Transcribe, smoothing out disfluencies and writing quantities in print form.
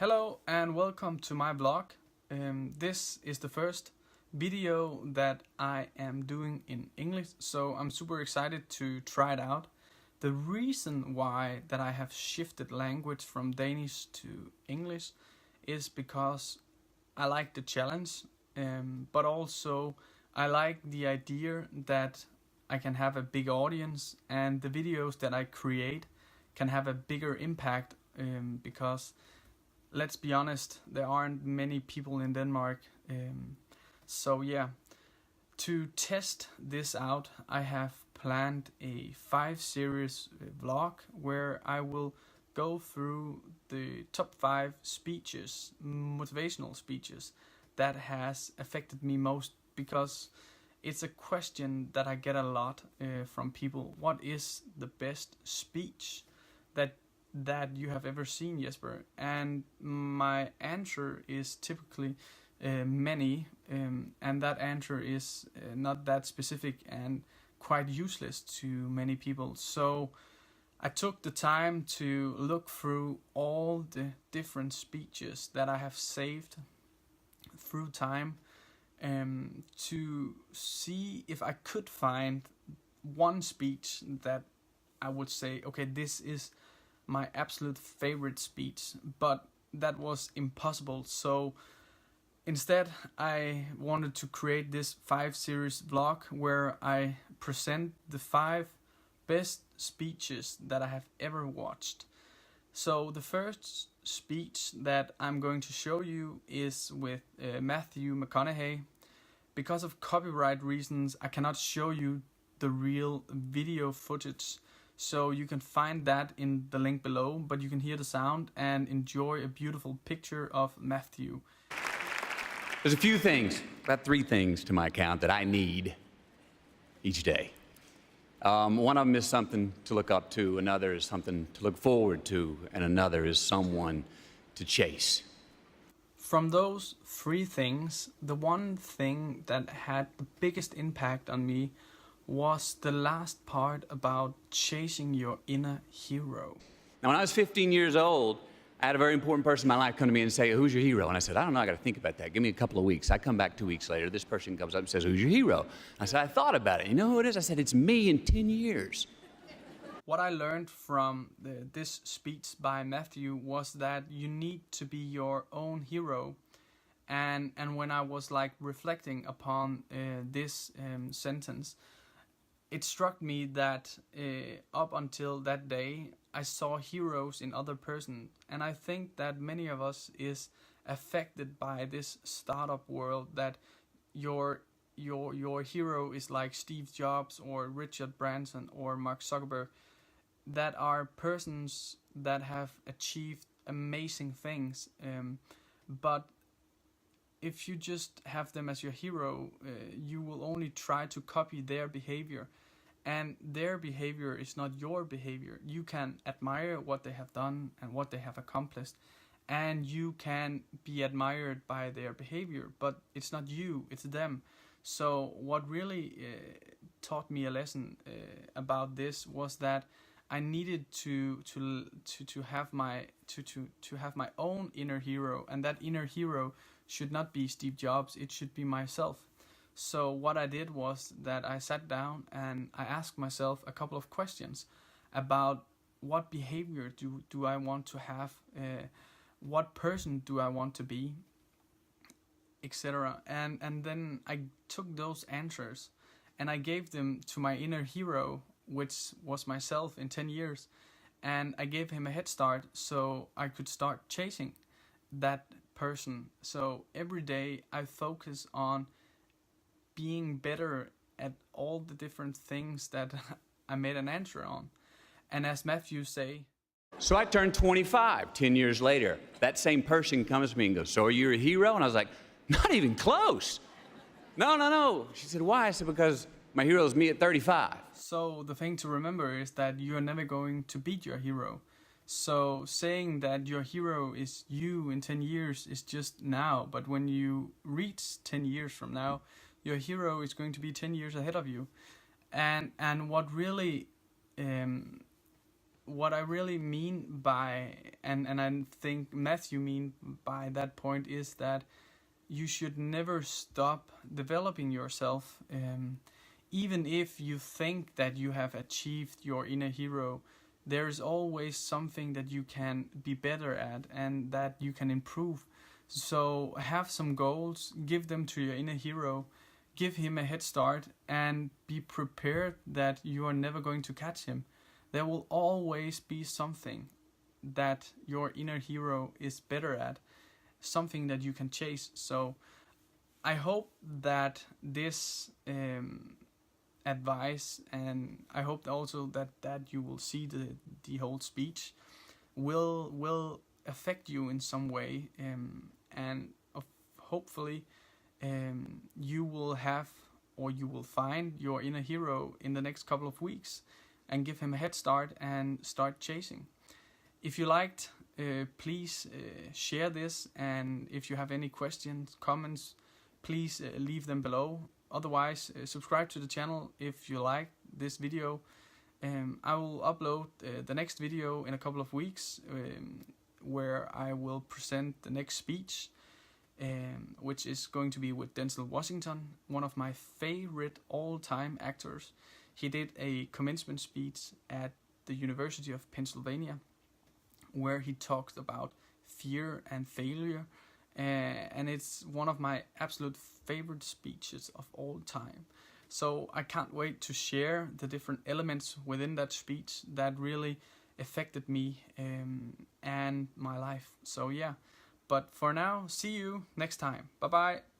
Hello and welcome to my vlog. This is the first video that I am doing in English, so I'm super excited to try it out. The reason why that I have shifted language from Danish to English is because I like the challenge, but also I like the idea that I can have a big audience and the videos that I create can have a bigger impact because let's be honest, there aren't many people in Denmark. So yeah, to test this out, I have planned a 5-series vlog where I will go through the top 5 speeches, motivational speeches, that has affected me most, because it's a question that I get a lot from people. What is the best speech that you have ever seen, Jesper? And my answer is typically many, and that answer is not that specific and quite useless to many people. So I took the time to look through all the different speeches that I have saved through time to see if I could find one speech that I would say, okay, this is my absolute favorite speech, but that was impossible. So instead, I wanted to create this 5-series vlog where I present the 5 best speeches that I have ever watched. So the first speech that I'm going to show you is with Mathew Mcconnery. Because of copyright reasons, I cannot show you the real video footage. So you can find that in the link below, but you can hear the sound and enjoy a beautiful picture of Mathew. There's a few things, about 3 things to my account that I need each day. One of them is something to look up to, another is something to look forward to, and another is someone to chase. From those 3 things, the one thing that had the biggest impact on me was the last part about chasing your inner hero. Now, when I was 15 years old, I had a very important person in my life come to me and say, "Who's your hero?" And I said, "I don't know, I got to think about that. Give me a couple of weeks." I come back 2 weeks later, this person comes up and says, "Who's your hero?" I said, "I thought about it. You know who it is?" I said, "It's me in 10 years. What I learned from this speech by Mathew was that you need to be your own hero. And when I was like reflecting upon this sentence, it struck me that up until that day, I saw heroes in other person, and I think that many of us is affected by this startup world, that your hero is like Steve Jobs or Richard Branson or Mark Zuckerberg, that are persons that have achieved amazing things, but if you just have them as your hero, you will only try to copy their behavior. And their behavior is not your behavior. You can admire what they have done and what they have accomplished, and you can be admired by their behavior, but it's not you, it's them. So what really taught me a lesson about this was that I needed to have my own inner hero, and that inner hero should not be Steve Jobs, it should be myself. So what I did was that I sat down and I asked myself a couple of questions about what behavior do I want to have, what person do I want to be, etc. And then I took those answers and I gave them to my inner hero, which was myself in 10 years. And I gave him a head start so I could start chasing that person. So every day I focus on being better at all the different things that I made an answer on. And as Mathew say, So I turned 25 10 years later. That same person comes to me and goes, "So are you a hero?" And I was like, "Not even close. No. She said, "Why?" I said, "Because my hero is me at 35. So the thing to remember is that you are never going to beat your hero. So saying that your hero is you in 10 years is just now, but when you reach 10 years from now, your hero is going to be 10 years ahead of you. And what really what I really mean by, and I think Mathew mean by that point, is that you should never stop developing yourself. Even if you think that you have achieved your inner hero, there is always something that you can be better at and that you can improve. So have some goals, give them to your inner hero, give him a head start, and be prepared that you are never going to catch him. There will always be something that your inner hero is better at, something that you can chase. So I hope that this advice, and I hope also that you will see the whole speech will affect you in some way, and hopefully you will have, or you will find your inner hero in the next couple of weeks and give him a head start and start chasing. If you liked, please share this, and if you have any questions, comments, please leave them below. Otherwise, subscribe to the channel if you like this video. I will upload the next video in a couple of weeks, where I will present the next speech, which is going to be with Denzel Washington, one of my favorite all-time actors. He did a commencement speech at the University of Pennsylvania, where he talked about fear and failure, and it's one of my absolute favorite speeches of all time. So I can't wait to share the different elements within that speech that really affected me and my life. So yeah, but for now, see you next time. Bye bye.